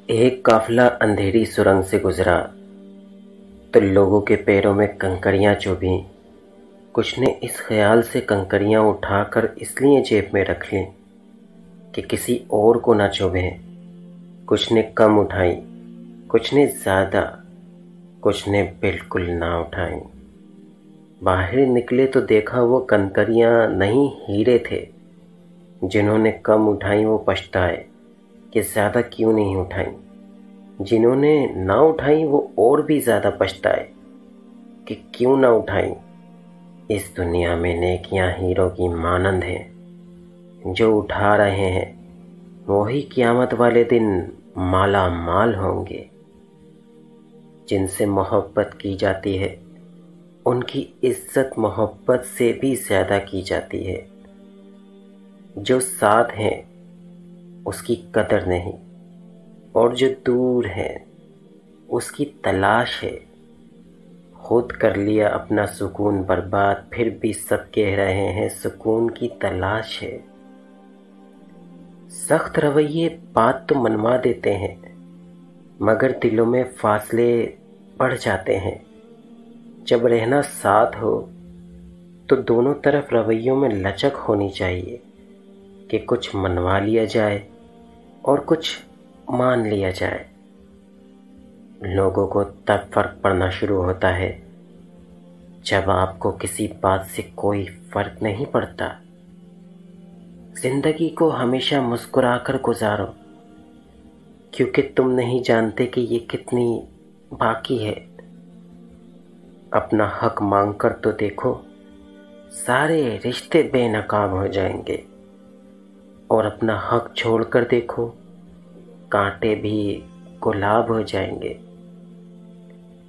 एक काफिला अंधेरी सुरंग से गुजरा तो लोगों के पैरों में कंकड़ियां चुभीं। कुछ ने इस ख्याल से कंकड़ियां उठाकर इसलिए जेब में रख लीं कि किसी और को न चुभें। कुछ ने कम उठाई, कुछ ने ज़्यादा, कुछ ने बिल्कुल ना उठाई। बाहर निकले तो देखा वो कंकड़ियां नहीं हीरे थे। जिन्होंने कम उठाई वो पछताए कि ज़्यादा क्यों नहीं उठाई। जिन्होंने ना उठाई वो और भी ज़्यादा पछताए कि क्यों ना उठाई। इस दुनिया में नेकियां हीरों की मानंद हैं। जो उठा रहे हैं वही क़यामत वाले दिन माला माल होंगे। जिनसे मोहब्बत की जाती है उनकी इज्जत मोहब्बत से भी ज़्यादा की जाती है। जो साथ हैं उसकी कदर नहीं, और जो दूर है उसकी तलाश है। खुद कर लिया अपना सुकून बर्बाद, फिर भी सब कह रहे हैं सुकून की तलाश है। सख्त रवैये बात तो मनवा देते हैं, मगर दिलों में फासले बढ़ जाते हैं। जब रहना साथ हो तो दोनों तरफ रवैयों में लचक होनी चाहिए कि कुछ मनवा लिया जाए और कुछ मान लिया जाए। लोगों को तब फर्क पड़ना शुरू होता है जब आपको किसी बात से कोई फर्क नहीं पड़ता। जिंदगी को हमेशा मुस्कुराकर गुजारो, क्योंकि तुम नहीं जानते कि ये कितनी बाकी है। अपना हक मांगकर तो देखो, सारे रिश्ते बेनकाब हो जाएंगे। और अपना हक छोड़कर देखो, कांटे भी गुलाब हो जाएंगे।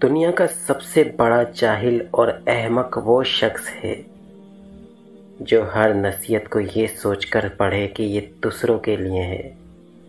दुनिया का सबसे बड़ा जाहिल और अहमक वो शख्स है जो हर नसीहत को ये सोचकर पढ़े कि ये दूसरों के लिए है।